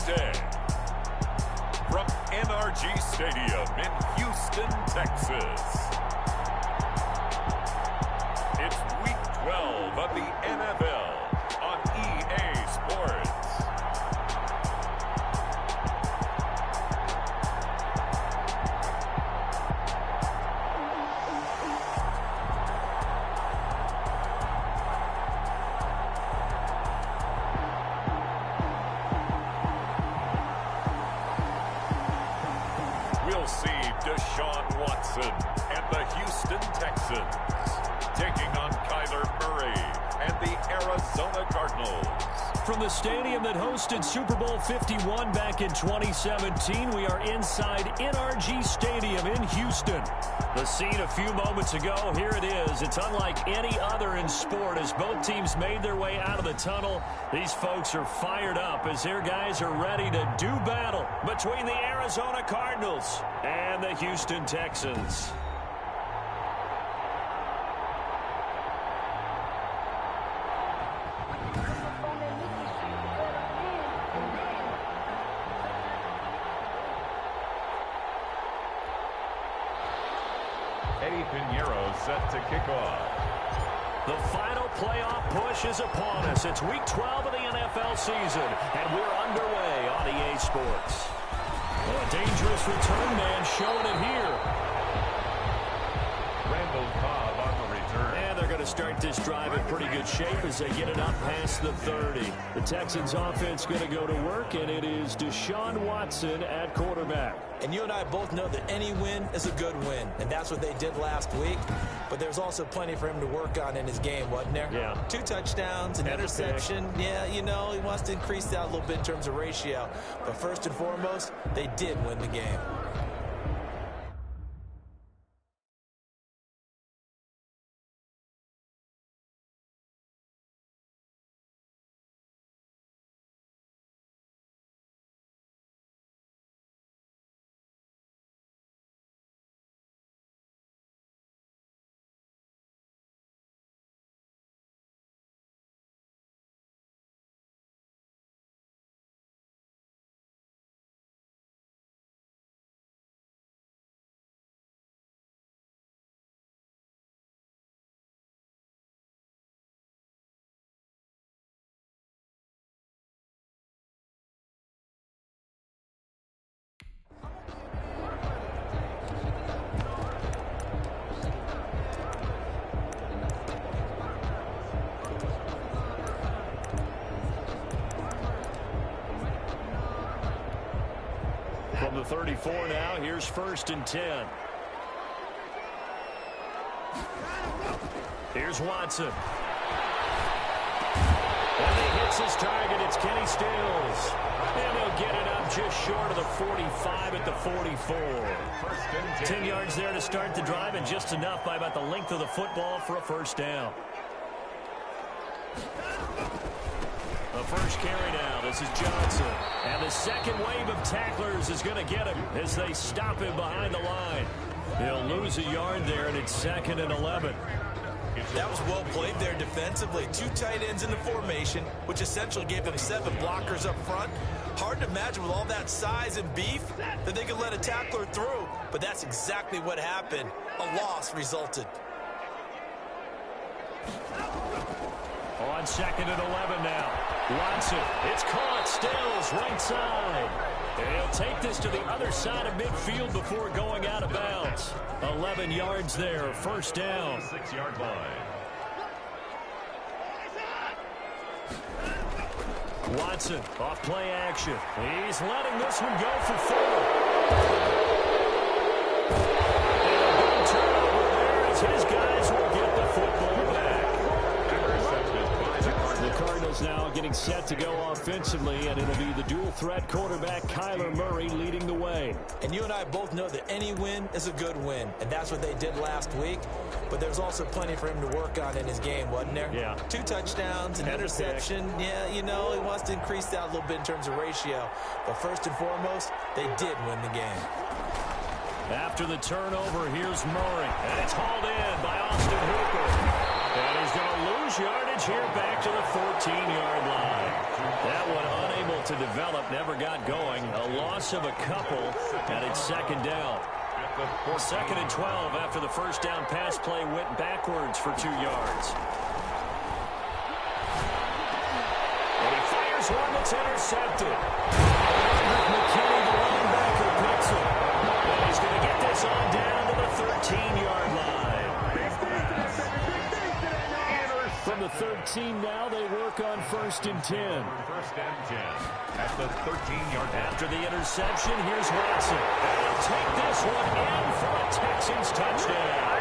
Tuesday. From NRG Stadium in Houston, Texas. It's Week 12 of the NFL on EA Sports. We'll see Deshaun Watson and the Houston Texans taking on Kyler Murray and the Arizona Cardinals. From the stadium that hosted Super Bowl 51 back in 2017, we are inside NRG Stadium in Houston. The scene a few moments ago, here it is. It's unlike any other in sport as both teams made their way out of the tunnel. These folks are fired up as their guys are ready to do battle between the Arizona Cardinals and the Houston Texans. Set to kick off. The final playoff push is upon us. It's Week 12 of the NFL season, and we're underway on EA Sports. Well, a dangerous return man showing it here. Randall Cobb on the return. And they're going to start this drive in pretty good shape as they get it up past the 30. The Texans offense going to go to work, and it is Deshaun Watson at quarterback. And you and I both know that any win is a good win, and that's what they did last week. But there's also plenty for him to work on in his game, wasn't there? Yeah. 2 touchdowns, an interception. Yeah, you know, he wants to increase that a little bit in terms of ratio. But first and foremost, they did win the game. From the 34 now, here's 1st and 10. Here's Watson. And he hits his target. It's Kenny Stills. And he'll get it up just short of the 45 at the 44. 10 yards there to start the drive, and just enough by about the length of the football for a first down. The first carry now. This is Johnson. And the second wave of tacklers is going to get him as they stop him behind the line. He'll lose a yard there, and it's 2nd and 11. That was well played there defensively. 2 tight ends in the formation, which essentially gave them 7 blockers up front. Hard to imagine with all that size and beef that they could let a tackler through. But that's exactly what happened. A loss resulted. On 2nd and 11 now. Watson, it's caught. Stills, right side. And he'll take this to the other side of midfield before going out of bounds. 11 yards there, first down. 6-yard line. Watson, off play action. He's letting this one go for 4. And a big turnover there as his guys will get the football back. The Cardinals now getting set to go offensively, and it'll be the dual-threat quarterback Kyler Murray leading the way. And you and I both know that any win is a good win, and that's what they did last week. But there's also plenty for him to work on in his game, wasn't there? Yeah. 2 touchdowns, an interception. Yeah, you know, he wants to increase that a little bit in terms of ratio. But first and foremost, they did win the game. After the turnover, here's Murray, and it's hauled in by Austin Hooper. And he's going to lose yardage here back to the 14-yard line. That one unable to develop, never got going. A loss of a couple, and it's second down. Second and 12 after the first down pass play went backwards for 2 yards. And he fires one that's intercepted. McKinney, the linebacker, picks it. And he's going to get this on down to the 13-yard line. From the 13 now, they work on 1st and 10. 1st and 10 at the 13-yard line. After the interception, here's Watson. And he'll take this one in for a Texans touchdown.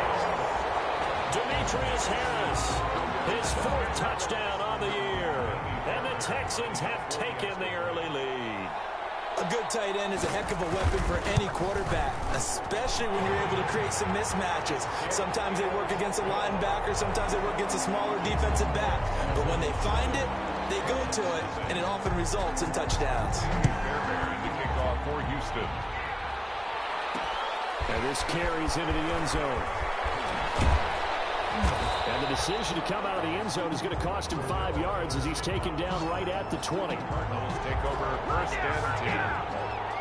Demetrius Harris, his 4th touchdown on the year. And the Texans have taken the early lead. A good tight end is a heck of a weapon for any quarterback, especially when you're able to create some mismatches. Sometimes they work against a linebacker, sometimes they work against a smaller defensive back. But when they find it, they go to it, and it often results in touchdowns. Fairbairn to kick off for Houston. And this carries into the end zone. And the decision to come out of the end zone is going to cost him 5 yards as he's taken down right at the 20. Cardinals take over 1st and 10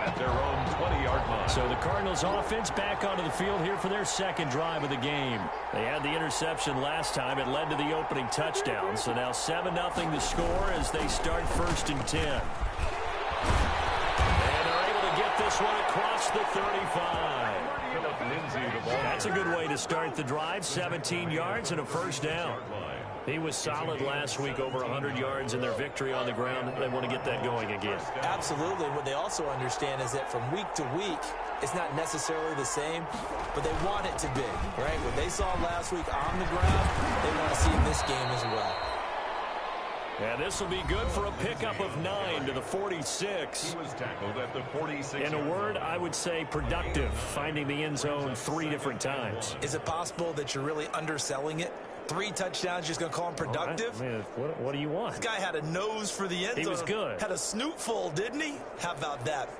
at their own 20-yard line. So the Cardinals offense back onto the field here for their 2nd drive of the game. They had the interception last time. It led to the opening touchdown. So now 7-0 to score as they start 1st and 10. And they're able to get this one across the 35. That's a good way to start the drive. 17 yards and a 1st down. He was solid last week, over 100 yards in their victory on the ground. They want to get that going again. Absolutely. What they also understand is that from week to week, it's not necessarily the same, but they want it to be, right? What they saw last week on the ground, they want to see in this game as well. And this will be good for a pickup of 9 to the 46. He was tackled at the 46. In a word, I would say productive, finding the end zone 3 different times. Is it possible that you're really underselling it? 3 touchdowns, just going to call him productive? I mean, what do you want? This guy had a nose for the end zone. He was good. Had a snoot full, didn't he? How about that?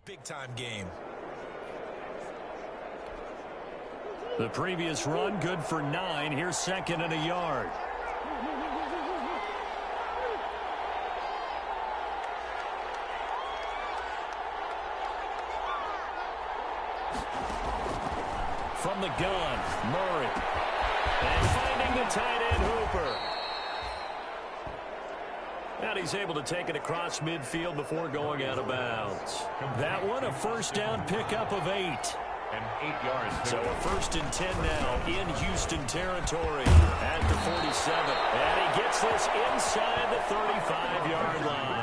Big-time game. The previous run, good for 9. Here's 2nd and a yard. From the gun, Murray. And finding the tight end, Hooper. And he's able to take it across midfield before going out of bounds. That one, a 1st down pickup of 8. and 8 yards. So a 1st and 10 now in Houston territory at the 47. And he gets this inside the 35-yard line.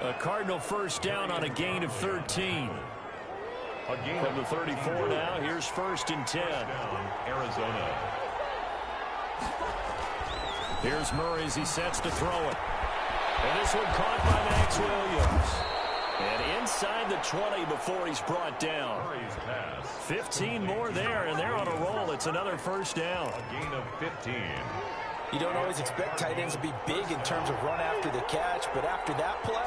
A Cardinal 1st down on a gain of 13. From the 34 now, here's 1st and 10. Arizona. Here's Murray as he sets to throw it. And this one caught by Max Williams. And inside the 20 before he's brought down. 15 more there, and they're on a roll. It's another 1st down. A gain of 15. You don't always expect tight ends to be big in terms of run after the catch, but after that play,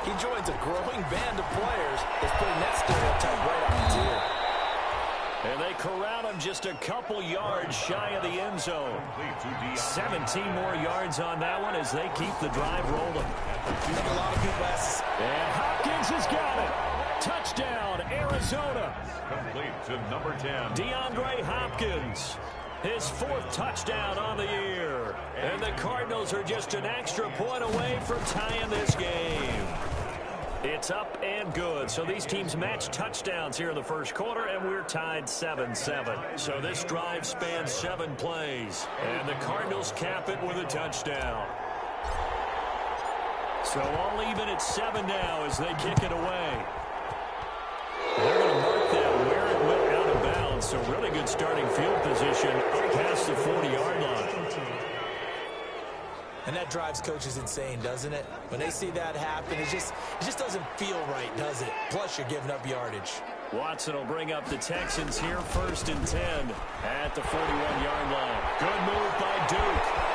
he joins a growing band of players that's putting that stereotype right on his ear. And they corral him just a couple yards shy of the end zone. 17 more yards on that one as they keep the drive rolling. I think a lot of people ask. And Hopkins has got it. Touchdown, Arizona. Complete to number 10. DeAndre Hopkins. His 4th touchdown on the year. And the Cardinals are just an extra point away from tying this game. It's up and good. So these teams match touchdowns here in the 1st quarter, and we're tied 7-7. So this drive spans 7 plays. And the Cardinals cap it with a touchdown. So all even at 7 now as they kick it away. They're going to mark that where it went out of bounds. So really good starting field position past the 40-yard line. And that drives coaches insane, doesn't it? When they see that happen, it just doesn't feel right, does it? Plus, you're giving up yardage. Watson will bring up the Texans here 1st and 10 at the 41-yard line. Good move by Duke.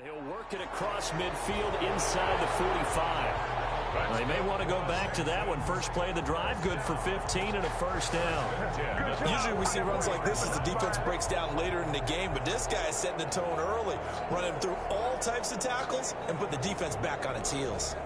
He'll work it across midfield inside the 45. Well, they may want to go back to that one. First play of the drive, good for 15 and a first down. Usually we see runs like this as the defense breaks down later in the game, but this guy is setting the tone early, running through all types of tackles and put the defense back on its heels.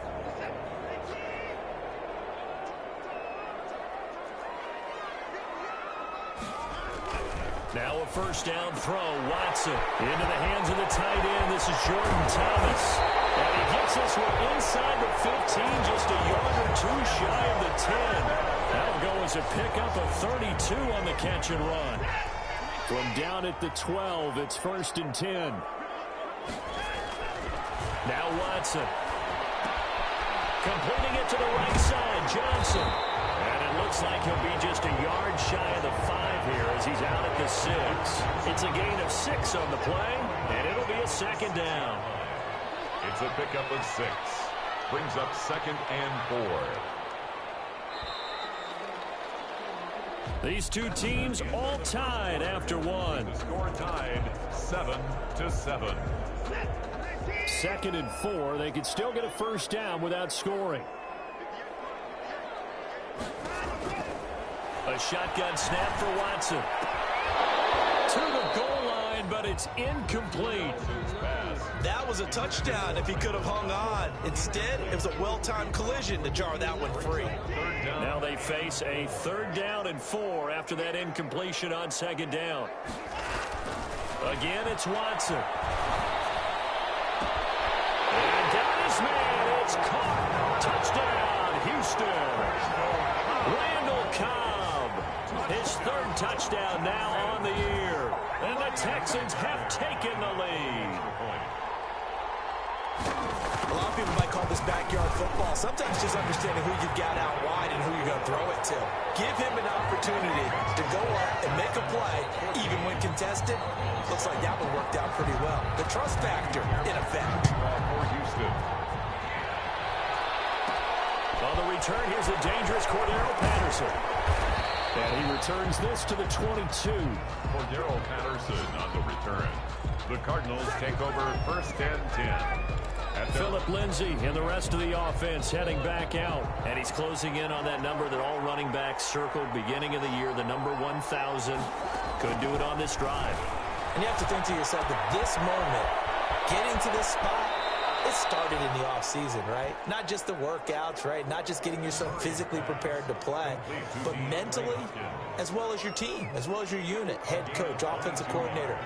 Now a first down throw. Watson into the hands of the tight end. This is Jordan Thomas. And he gets this one inside the 15, just a yard or two shy of the 10. That'll go as a pickup of 32 on the catch and run. From down at the 12, it's 1st and 10. Now Watson. Completing it to the right side, Johnson. And it looks like he'll be just a yard shy of the 5 here as he's out at the 6. It's a gain of 6 on the play, and it'll be a second down. It's a pickup of 6. Brings up 2nd and 4. These two teams all tied after one. The score tied 7-7. 2nd and 4. They could still get a first down without scoring. A shotgun snap for Watson. To the goal line, but it's incomplete. That was a touchdown if he could have hung on. Instead, it was a well-timed collision to jar that one free. Now they face a 3rd down and 4 after that incompletion on 2nd down. Again, it's Watson. And down his man, it's caught. Touchdown, Houston. Randall Cobb, his 3rd touchdown now on the year. And the Texans have taken the lead. A lot of people might call this backyard football. Sometimes just understanding who you've got out wide and who you're going to throw it to. Give him an opportunity to go up and make a play, even when contested. Looks like that one worked out pretty well. The trust factor, in effect. For Houston. On the return, here's a dangerous Cordero Patterson. And he returns this to the 22. Cordero Patterson on the return. The Cardinals take over 1st and 10. Phillip Lindsay and the rest of the offense heading back out. And he's closing in on that number that all running backs circled beginning of the year, the number 1,000. Could do it on this drive. And you have to think to yourself that this moment, getting to this spot, it started in the offseason, right? Not just the workouts, right? Not just getting yourself physically prepared to play, but mentally, as well as your team, as well as your unit, head coach, offensive coordinator.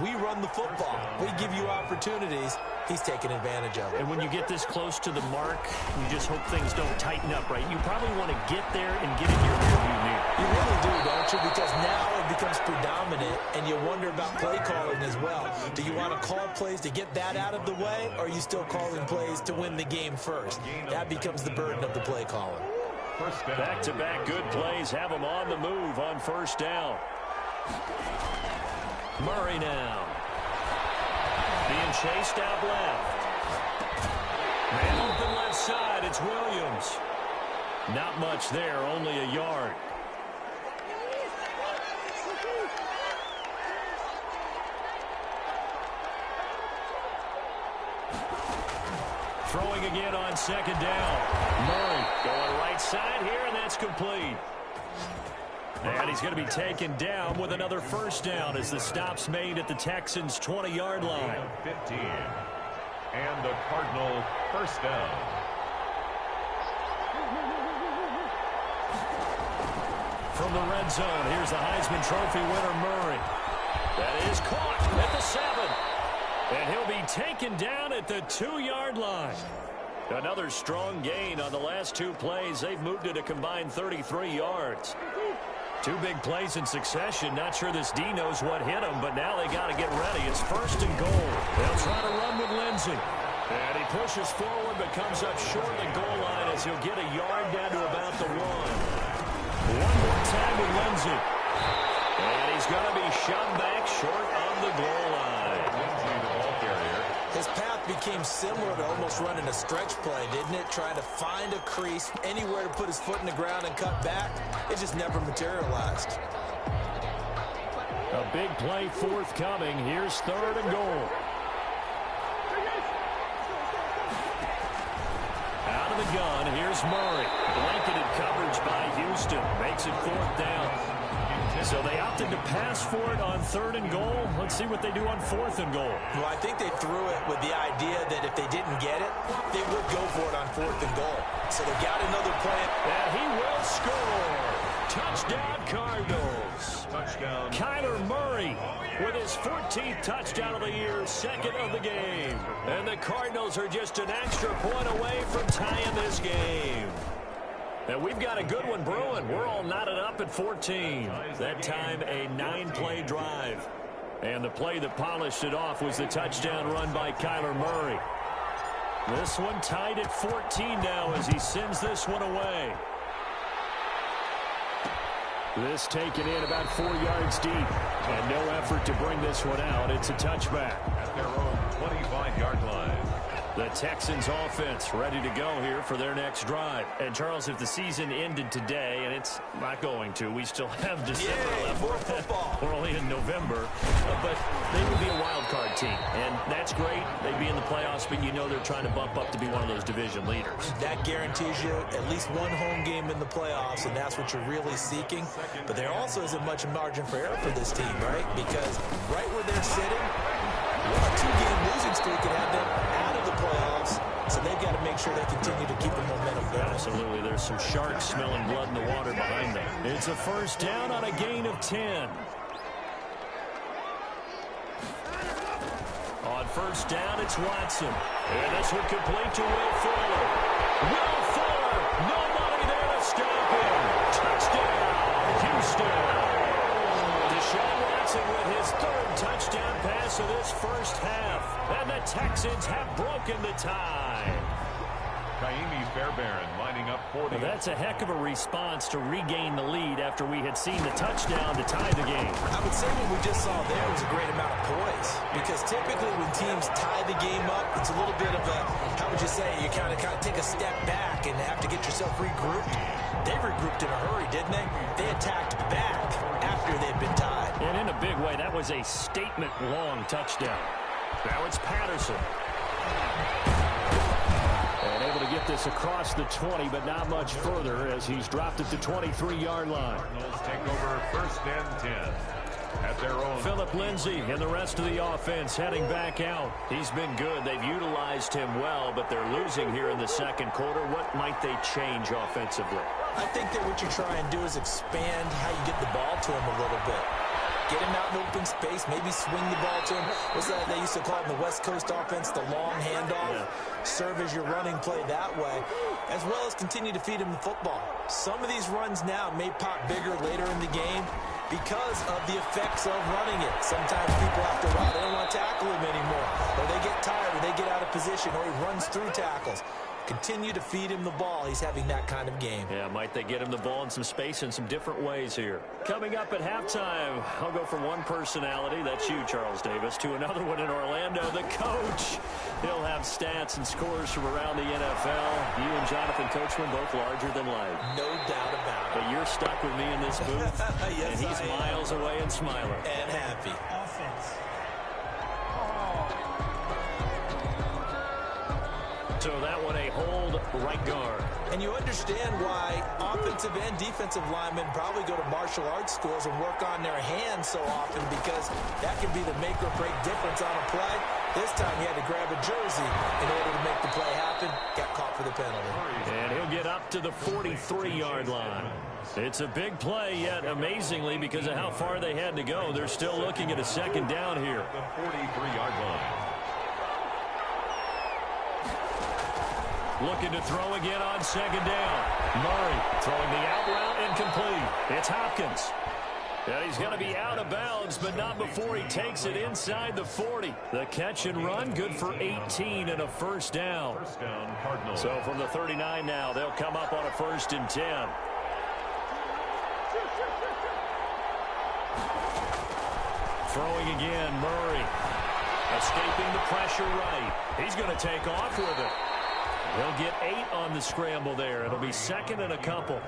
We run the football. We give you opportunities. He's taking advantage of it. And when you get this close to the mark, you just hope things don't tighten up, right? You probably want to get there and get in your rearview mirror. You really do, don't you? Because now it becomes predominant, and you wonder about play calling as well. Do you want to call plays to get that out of the way, or are you still calling plays to win the game first? That becomes the burden of the play calling. Back-to-back good plays have them on the move on 1st down. Murray now. Being chased out left. Man open left side, it's Williams. Not much there, only a yard. Throwing again on 2nd down. Murray going right side here, and that's complete. And he's going to be taken down with another first down as the stop's made at the Texans' 20-yard line. 15. And the Cardinal first down. From the red zone, here's the Heisman Trophy winner, Murray. That is caught at the 7. And he'll be taken down at the 2-yard line. Another strong gain on the last 2 plays. They've moved it a combined 33 yards. 2 big plays in succession. Not sure this D knows what hit him, but now they got to get ready. It's 1st and goal. They'll try to run with Lindsay. And he pushes forward, but comes up short of the goal line as he'll get a yard down to about the 1. One more time with Lindsay. And he's going to be shoved back short of the goal line. Lindsay, the ball carrier. His path became similar to almost running a stretch play, didn't it? Trying to find a crease, anywhere to put his foot in the ground and cut back. It just never materialized. A big play forthcoming. Here's 3rd and goal. the gun. Here's Murray. Blanketed coverage by Houston. Makes it 4th down. So they opted to pass for it on 3rd and goal. Let's see what they do on 4th and goal. Well, I think they threw it with the idea that if they didn't get it, they would go for it on 4th and goal. So they got another plan. And he will score. Touchdown, Cardinals. Touchdown. Kyler Murray with his 14th touchdown of the year, 2nd of the game. And the Cardinals are just an extra point away from tying this game. And we've got a good one brewing. We're all knotted up at 14. That time, a 9-play drive. And the play that polished it off was the touchdown run by Kyler Murray. This one tied at 14 now as he sends this one away. This taken in about 4 yards deep. And no effort to bring this one out. It's a touchback. At their own 25-yard line. The Texans offense ready to go here for their next drive. And, Charles, if the season ended today, and it's not going to, we still have December left. More football. We're only in November. But they would be a wild card team. And that's great. They'd be in the playoffs, but you know they're trying to bump up to be one of those division leaders. That guarantees you at least one home game in the playoffs, and that's what you're really seeking. But there also isn't much margin for error for this team, right? Because right where they're sitting, a 2-game losing streak could have them out of the playoffs, so they've got to make sure they continue to keep the momentum going. Absolutely. There's some sharks smelling blood in the water behind them. It's a 1st down on a gain of 10. On 1st down, it's Watson. And this one complete to Will Fuller. Will Fuller! Nobody there to stop him. Touchdown, Houston. Deshaun Watson with his 3rd touchdown pass of this first half. And the Texans have broken the tie. Kaimi Fairbairn lining up for the... Well, that's a heck of a response to regain the lead after we had seen the touchdown to tie the game. I would say what we just saw there was a great amount of poise. Because typically when teams tie the game up, it's a little bit of a, how would you say, you kind of take a step back and have to get yourself regrouped. They regrouped in a hurry, didn't they? They attacked back after they'd been tied. And in a big way, that was a statement-long touchdown. Now it's Patterson. And able to get this across the 20, but not much further as he's dropped at the 23-yard line. Cardinals take over 1st and 10 at their own. Phillip Lindsay and the rest of the offense heading back out. He's been good. They've utilized him well, but they're losing here in the 2nd quarter. What might they change offensively? I think that what you try and do is expand how you get the ball to him a little bit. Get him out in open space, maybe swing the ball to him. What's that they used to call it in the West Coast offense, the long handoff? Yeah. Serve as your running play that way, as well as continue to feed him the football. Some of these runs now may pop bigger later in the game because of the effects of running it. Sometimes people after a while, they don't want to tackle him anymore, or they get tired, or they get out of position, or he runs through tackles. Continue to feed him the ball. He's having that kind of game. Yeah, might they get him the ball in some space in some different ways here. Coming up at halftime, I'll go from one personality, that's you, Charles Davis, to another one in Orlando, the coach. He'll have stats and scores from around the NFL. You and Jonathan Coachman both larger than life. No doubt about it. But you're stuck with me in this booth. Yes, and he's miles away and smiling. And happy. Offense. So that one a hold right guard. And you understand why offensive and defensive linemen probably go to martial arts schools and work on their hands so often, because that can be the make or break difference on a play. This time he had to grab a jersey in order to make the play happen. Got caught for the penalty. And he'll get up to the 43-yard line. It's a big play, yet amazingly, because of how far they had to go, they're still looking at a 2nd down here. The 43-yard line. Looking to throw again on 2nd down. Murray throwing the out route incomplete. It's Hopkins. And he's going to be out of bounds, but not before he takes it inside the 40. The catch and run, good for 18 and a 1st down. 1st down, Cardinals. So from the 39 now, they'll come up on a 1st and 10. Throwing again, Murray. Escaping the pressure right. He's going to take off with it. He'll get 8 on the scramble there. It'll be 2nd and a couple.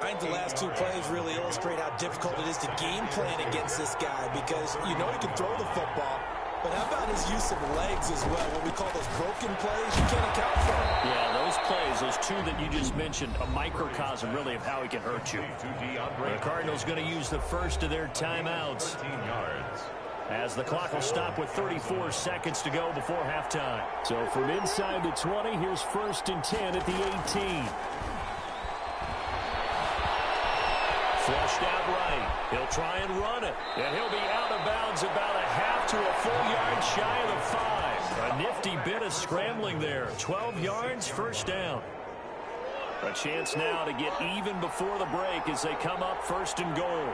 I think the last 2 plays really illustrate how difficult it is to game plan against this guy, because you know he can throw the football, But how about his use of legs as well? What we call those broken plays, you can't account for them. Yeah, those plays, those two that you just mentioned, a microcosm really of how he can hurt you. The Cardinals going to use the first of their timeouts, as the clock will stop with 34 seconds to go before halftime. So from inside the 20, here's 1st and 10 at the 18. Flushed out right. He'll try and run it. And he'll be out of bounds about a half to a full yard shy of the 5. A nifty bit of scrambling there. 12 yards, first down. A chance now to get even before the break as they come up 1st and goal.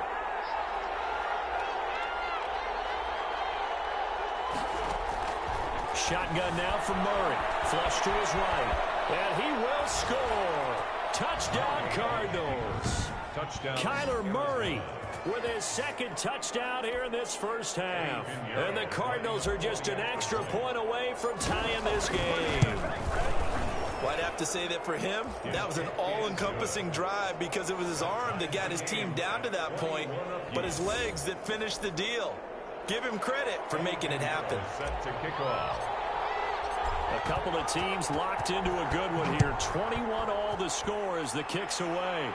Shotgun now from Murray. Flush to his right. And he will score. Touchdown, Cardinals. Touchdown. Kyler Murray with his 2nd touchdown here in this first half. And the Cardinals are just an extra point away from tying this game. Well, I'd have to say that for him, that was an all-encompassing drive because it was his arm that got his team down to that point, but his legs that finished the deal. Give him credit for making it happen. Set to kick off. A couple of teams locked into a good one here. 21 all the score as the kick's away.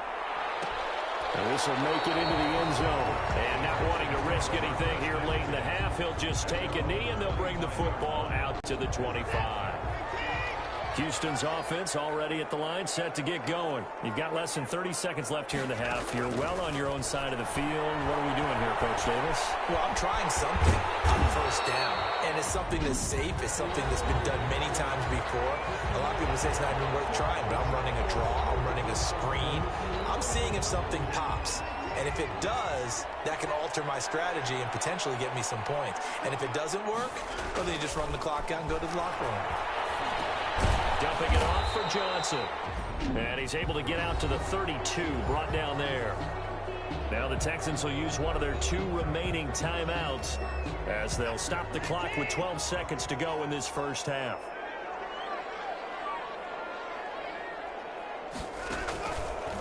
And this will make it into the end zone. And not wanting to risk anything here late in the half, he'll just take a knee and they'll bring the football out to the 25. Houston's offense already at the line, set to get going. You've got less than 30 seconds left here in the half. You're well on your own side of the field. What are we doing here, Coach Davis? Well, I'm trying something on 1st down. And it's something that's safe. It's something that's been done many times before. A lot of people say it's not even worth trying, but I'm running a draw. I'm running a screen. I'm seeing if something pops. And if it does, that can alter my strategy and potentially get me some points. And if it doesn't work, well, then you just run the clock out and go to the locker room. Dumping it off for Johnson. And he's able to get out to the 32, brought down there. Now the Texans will use one of their 2 remaining timeouts as they'll stop the clock with 12 seconds to go in this first half.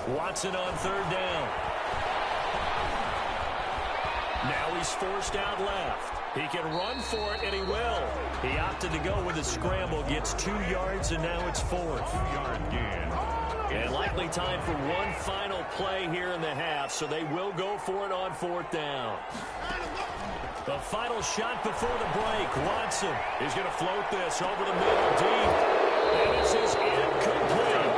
Watson on 3rd down. Now he's forced out left. He can run for it, and he will. He opted to go with a scramble, gets 2 yards, and now it's 4th. 2-yard gain. And likely time for one final play here in the half, so they will go for it on 4th down. The final shot before the break. Watson is going to float this over the middle deep. And this is incomplete.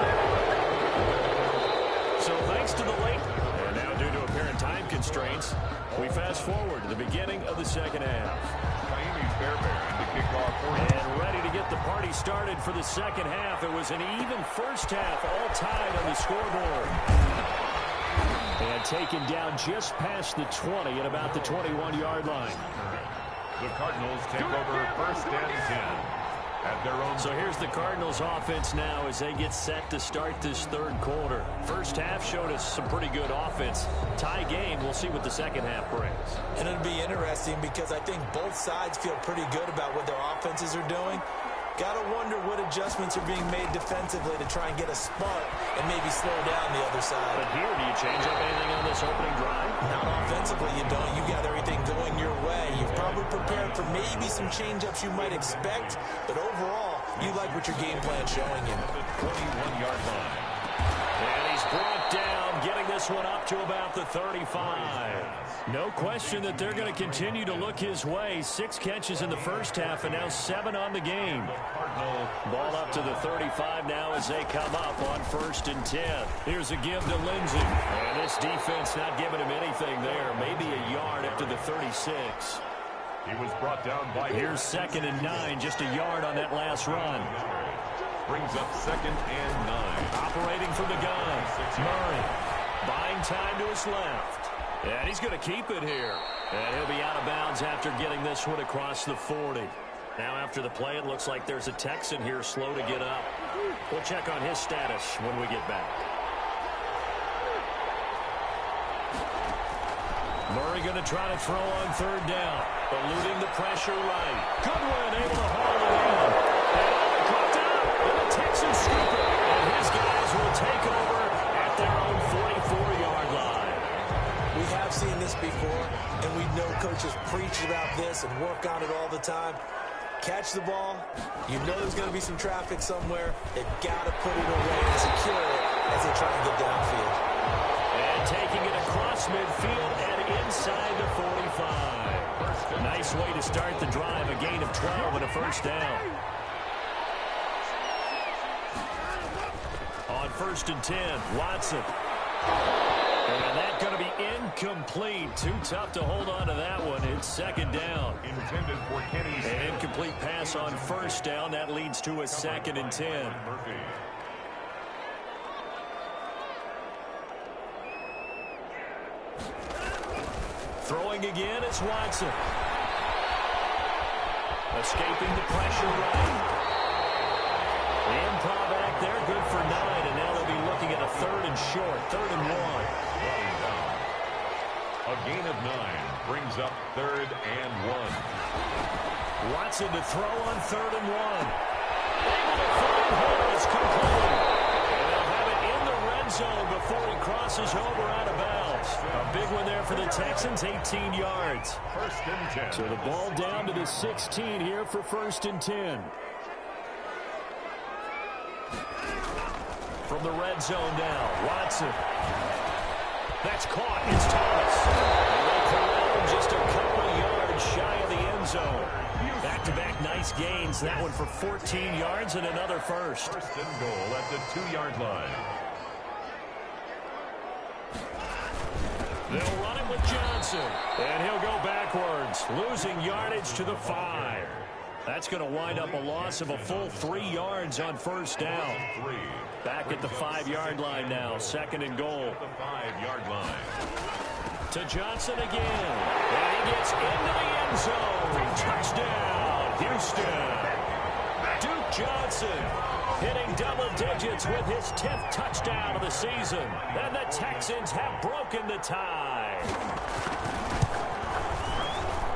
So thanks to the late, and now due to apparent time constraints, we fast forward to the beginning of the second half. And ready to get the party started for the second half. It was an even first half, all tied on the scoreboard. And taken down just past the 20 at about the 21-yard line. The Cardinals take over 1st and 10. At their own. So here's the Cardinals offense now as they get set to start this 3rd quarter. First half showed us some pretty good offense. Tie game, we'll see what the second half brings. And it'll be interesting because I think both sides feel pretty good about what their offenses are doing. Got to wonder what adjustments are being made defensively to try and get a spark and maybe slow down the other side. But here, do you change up anything on this opening drive? Not offensively, you don't. You got everything going your way. You've probably prepared for maybe some change-ups you might expect, but overall, you like what your game plan's showing you. The 21-yard line. And he's brought down, getting this one up to about the 35. No question that they're going to continue to look his way. 6 catches in the first half and now 7 on the game. Ball up to the 35 now as they come up on 1st and 10. Here's a give to Lindsey. And this defense not giving him anything there. Maybe a yard up to the 36. He was brought down by. Here's 2nd and 9, just a yard on that last run. Brings up 2nd and 9. Operating from the gun. Murray buying time to his left. And he's going to keep it here. And he'll be out of bounds after getting this one across the 40. Now after the play, it looks like there's a Texan here slow to get up. We'll check on his status when we get back. Murray going to try to throw on 3rd down. Eluding the pressure right. Goodwin able to haul it in. And caught out. And the Texans scoop it. And his guys will take over at their own 44-yard line. We have seen seen this before, and we know coaches preach about this and work on it all the time. Catch the ball. You know there's going to be some traffic somewhere. They've got to put it away and secure it as they try and get downfield. And taking it across midfield and inside the 45. Nice way to start the drive. A gain of 12 and a first down. On 1st and 10, Watson. And that's going to be incomplete. Too tough to hold on to that one. It's 2nd down. Intended for Kenny. An incomplete pass on 1st down. That leads to a 2nd and 10. Throwing again is Watson. Escaping the pressure right. The improv act there, good for 9, and now they'll be looking at a 3rd and short, 3rd and 1. A gain of 9 brings up 3rd and 1. Watson to throw on 3rd and 1. Able to find Harris, complete. And they'll have it in the red zone before he crosses over out of bounds. A big one there for the Texans, 18 yards. 1st and 10. So the ball down to the 16 here for 1st and 10. From the red zone now, Watson. That's caught. It's Thomas. And they corral him just a couple of yards shy of the end zone. Back-to-back nice gains. That one for 14 yards and another first. 1st and goal at the 2-yard line. They'll run it with Johnson. And he'll go backwards, losing yardage to the 5. That's going to wind up a loss of a full 3 yards on 1st down. Back at the 5-yard line now, 2nd and goal. The 5-yard line. To Johnson again. And he gets into the end zone. Touchdown, Houston. Duke Johnson hitting double digits with his 10th touchdown of the season. And the Texans have broken the tie.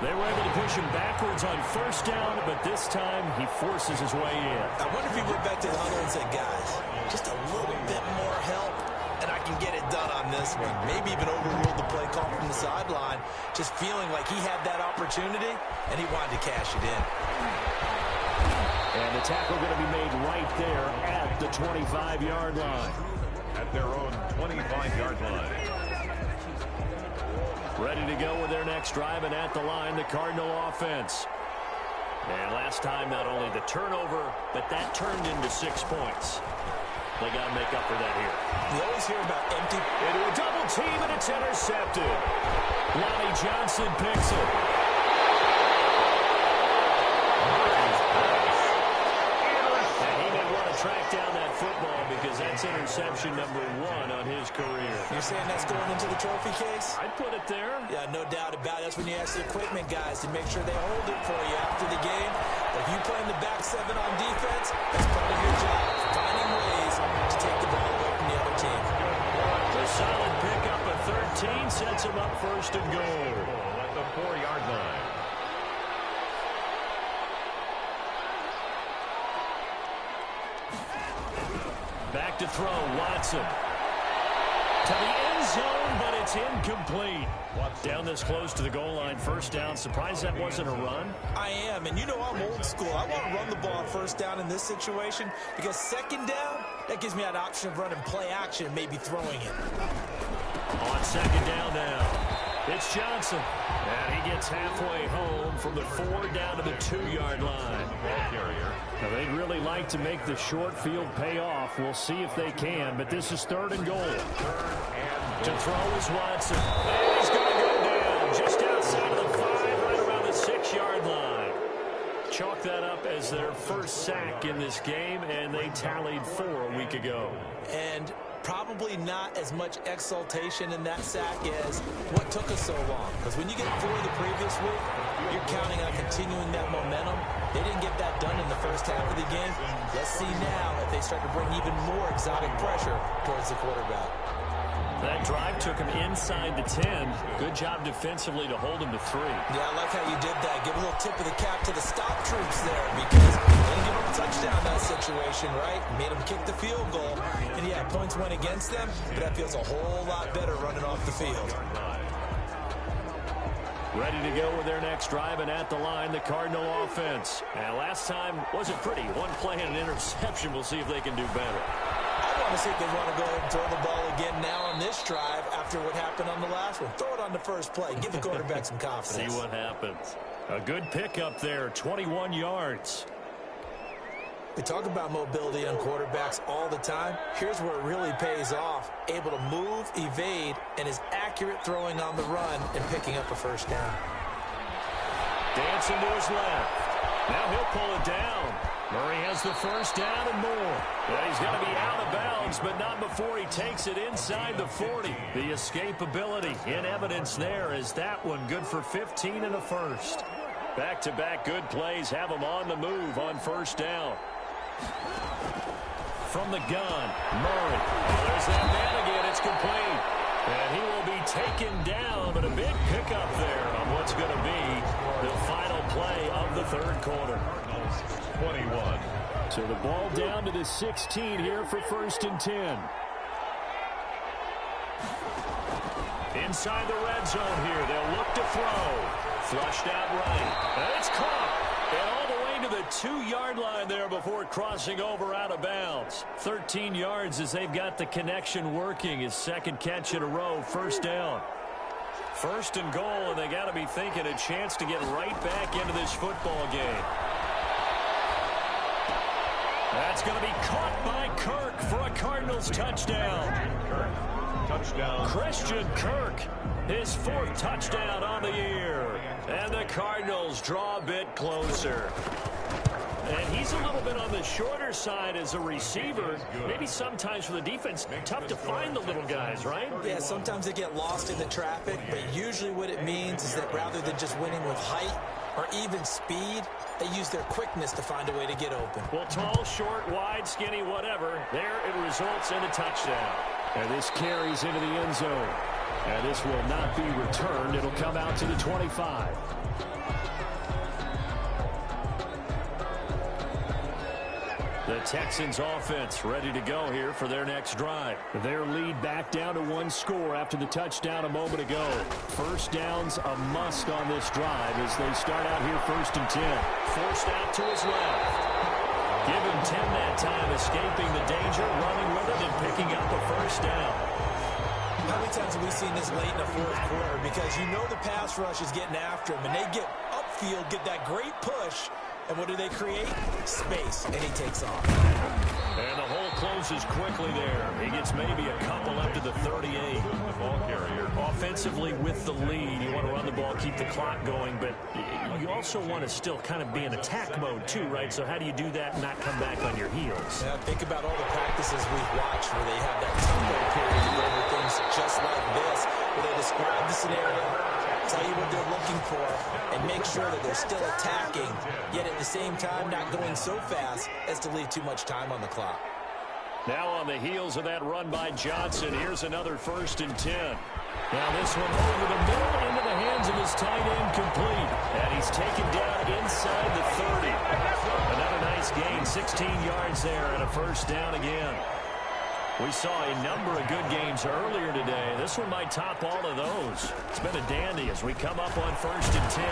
They were able to push him backwards on 1st down, but this time he forces his way in. I wonder if he went back to the huddle and said, guys, just a little bit more help, and I can get it done on this one. Maybe even overruled the play call from the sideline, just feeling like he had that opportunity, and he wanted to cash it in. And the tackle going to be made right there at the 25-yard line. At their own 25-yard line. Ready to go with their next drive, and at the line, the Cardinal offense. And last time, not only the turnover, but that turned into 6 points. They got to make up for that here. We always hear about empty. Into a double team, and it's intercepted. Lonnie Johnson picks it. And he may want to track down that football because that's interception number 1 on his career. You're saying that's going into the trophy case? I'd put it there. Yeah, no doubt about it. That's when you ask the equipment guys to make sure they hold it for you after the game. But if you play in the back 7 on defense, that's part of your job, finding ways to take the ball away from the other team. A solid pickup of 13 sets him up 1st and goal. At the 4-yard line. Back to throw, Watson. To the end zone, but it's incomplete. Down this close to the goal line, 1st down. Surprised that wasn't a run? I am, and you know I'm old school. I want to run the ball on 1st down in this situation because 2nd down, that gives me that option of running play action and maybe throwing it. On 2nd down now, it's Johnson. And he gets halfway home from the 4 down to the 2-yard line. Now, they'd really like to make the short field pay off. We'll see if they can, but this is 3rd and goal. To throw is Watson. And he's going to go down just outside of the 5, right around the 6-yard line. Chalk that up as their first sack in this game, and they tallied 4 a week ago. And probably not as much exultation in that sack as what took us so long. Because when you get 4 the previous week, you're counting on continuing that momentum. They didn't get that done in the first half of the game. Let's see now if they start to bring even more exotic pressure towards the quarterback. That drive took him inside the 10. Good job defensively to hold him to 3. Yeah, I like how you did that. Give a little tip of the cap to the stop troops there because they didn't give him a touchdown in that situation, right? Made him kick the field goal. And yeah, points went against them, but that feels a whole lot better running off the field. Ready to go with their next drive, and at the line, the Cardinal offense. And last time wasn't pretty. One play and an interception. We'll see if they can do better. I want to see if they want to go ahead and throw the ball again now on this drive after what happened on the last one. Throw it on the first play. Give the quarterback some confidence. See what happens. A good pickup there, 21 yards. We talk about mobility on quarterbacks all the time. Here's where it really pays off. Able to move, evade, and is accurate throwing on the run and picking up a first down. Dancing to his left. Now he'll pull it down. Murray has the first down and more. Well, he's going to be out of bounds, but not before he takes it inside the 40. The escapability in evidence there is that one good for 15 and a first. Back-to-back good plays have him on the move on first down. From the gun, Murray. There's that man again. It's complete. And he will be taken down, but a big pickup there on what's going to be the final play of the third quarter. 21. So the ball down to the 16 here for 1st and 10. Inside the red zone here. They'll look to throw. Flushed out right. And it's caught. And all the way to the 2-yard line there before crossing over out of bounds. 13 yards as they've got the connection working. His second catch in a row. First down. First and goal, and they got to be thinking a chance to get right back into this football game. That's going to be caught by Kirk for a Cardinals touchdown. Touchdown. Christian Kirk, his 4th touchdown on the year. And the Cardinals draw a bit closer. And he's a little bit on the shorter side as a receiver. Maybe sometimes for the defense, tough to find the little guys, right? Yeah, sometimes they get lost in the traffic, but usually what it means is that rather than just winning with height or even speed, they use their quickness to find a way to get open. Well, tall, short, wide, skinny, whatever, there it results in a touchdown. And this carries into the end zone. And this will not be returned. It'll come out to the 25. The Texans offense ready to go here for their next drive. Their lead back down to 1 score after the touchdown a moment ago. First down's a must on this drive as they start out here 1st and 10. Forced out to his left. Give him 10 that time, escaping the danger, running with it, and picking up a first down. How many times have we seen this late in the 4th quarter? Because you know the pass rush is getting after him, and they get upfield, get that great push, and what do they create? Space, and he takes off. And the hole closes quickly there. He gets maybe a couple up to the 38. The ball carrier. Offensively with the lead, you want to run the ball, keep the clock going, but you also want to still kind of be in attack mode too, right? So how do you do that and not come back on your heels? Yeah, think about all the practices we've watched where they have that tempo period to go over things just like this, where they describe the scenario, tell you what they're looking for, and make sure that they're still attacking, yet at the same time not going so fast as to leave too much time on the clock. Now on the heels of that run by Johnson, here's another 1st and 10. Now this one over the middle into the hands of his tight end, complete. And he's taken down inside the 30. Another nice gain, 16 yards there and a first down again. We saw a number of good games earlier today. This one might top all of those. It's been a dandy as we come up on 1st and 10.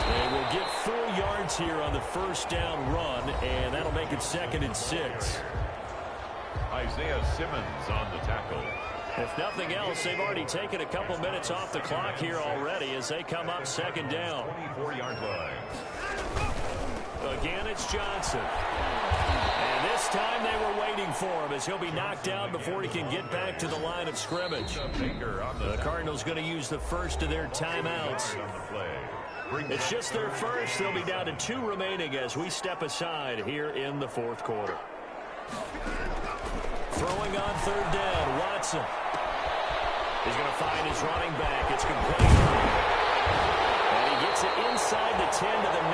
They will get 4 yards here on the first down run, and that'll make it 2nd and 6. Isaiah Simmons on the tackle. If nothing else, they've already taken a couple minutes off the clock here already as they come up 2nd down. 24-yard line. Again, it's Johnson. And this time they were waiting for him as he'll be knocked down before he can get back to the line of scrimmage. The Cardinals going to use the first of their timeouts. It's just their first. They'll be down to 2 remaining as we step aside here in the 4th quarter. Throwing on 3rd down, Watson. He's going to find his running back. It's complete. And he gets it inside the 10 to the 9.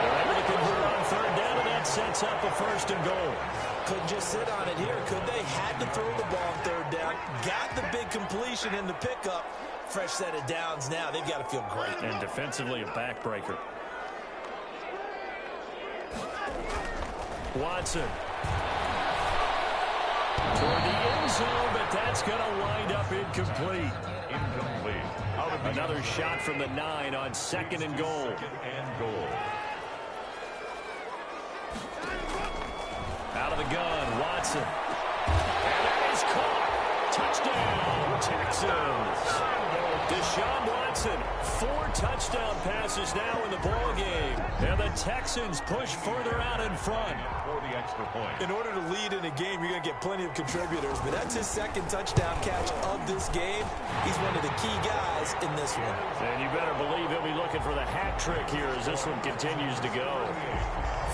They're able to convert on 3rd down, and that sets up a 1st and goal. Couldn't just sit on it here, could they? Had to throw the ball on 3rd down. Got the big completion in the pickup. Fresh set of downs now. They've got to feel great. And defensively, a backbreaker. Watson. Toward the end zone, but that's going to wind up incomplete. Incomplete. Another shot from the 9 on 2nd and goal. Out of the gun, Watson. And that is caught. Touchdown, Texans. Deshaun Watson, 4 touchdown passes now in the ball game. And the Texans push further out in front. For the extra point. In order to lead in a game, you're going to get plenty of contributors, but that's his 2nd touchdown catch of this game. He's one of the key guys in this one. And you better believe he'll be looking for the hat trick here as this one continues to go.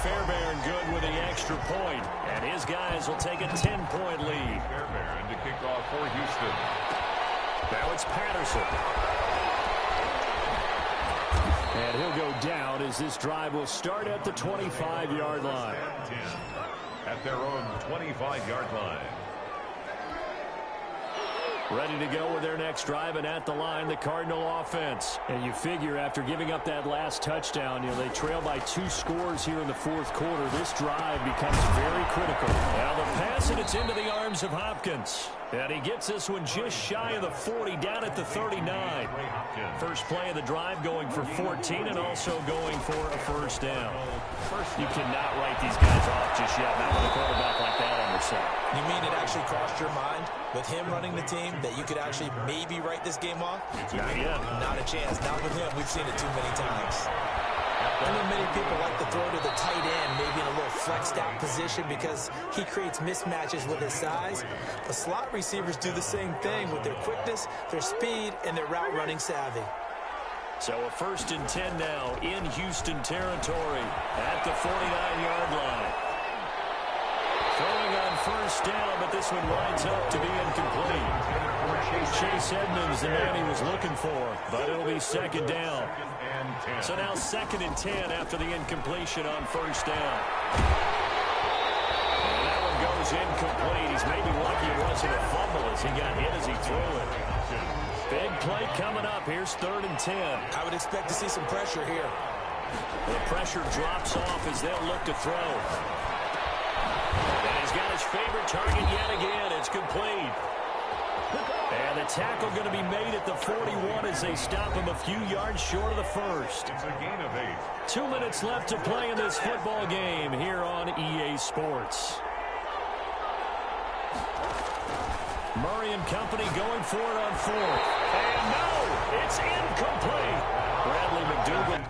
Fairbairn good with the extra point, and his guys will take a 10-point lead. Fairbairn to kick off for Houston. Now it's Patterson. And he'll go down as this drive will start at the 25-yard line. At their own 25-yard line. Ready to go with their next drive, and at the line, the Cardinal offense. And you figure after giving up that last touchdown, they trail by 2 scores here in the 4th quarter. This drive becomes very critical. Now the pass, and it's into the arms of Hopkins. And he gets this one just shy of the 40, down at the 39. First play of the drive going for 14 and also going for a first down. You cannot write these guys off just yet, not with a quarterback like that on your side. You mean it actually crossed your mind with him running the team that you could actually maybe write this game off? Not yet. Not a chance. Not with him. We've seen it too many times. I know many people like to throw to the tight end, maybe in a little flexed out position because he creates mismatches with his size. But slot receivers do the same thing with their quickness, their speed, and their route running savvy. So a 1st and 10 now in Houston territory at the 49-yard line. Throwing on first down, but this one winds up to be incomplete. Chase Edmonds, the man he was looking for, but it'll be 2nd down. So now 2nd and 10 after the incompletion on first down. And that one goes incomplete. He's maybe lucky it wasn't a fumble as he got hit as he threw it. Big play coming up. Here's 3rd and 10. I would expect to see some pressure here. The pressure drops off as they'll look to throw. And he's got his favorite target yet again. It's complete. And the tackle going to be made at the 41 as they stop him a few yards short of the first. It's a gain of 8. 2 minutes left to play in this football game here on EA Sports. Murray and company going for it on 4th. And no, it's incomplete. Bradley McDougald.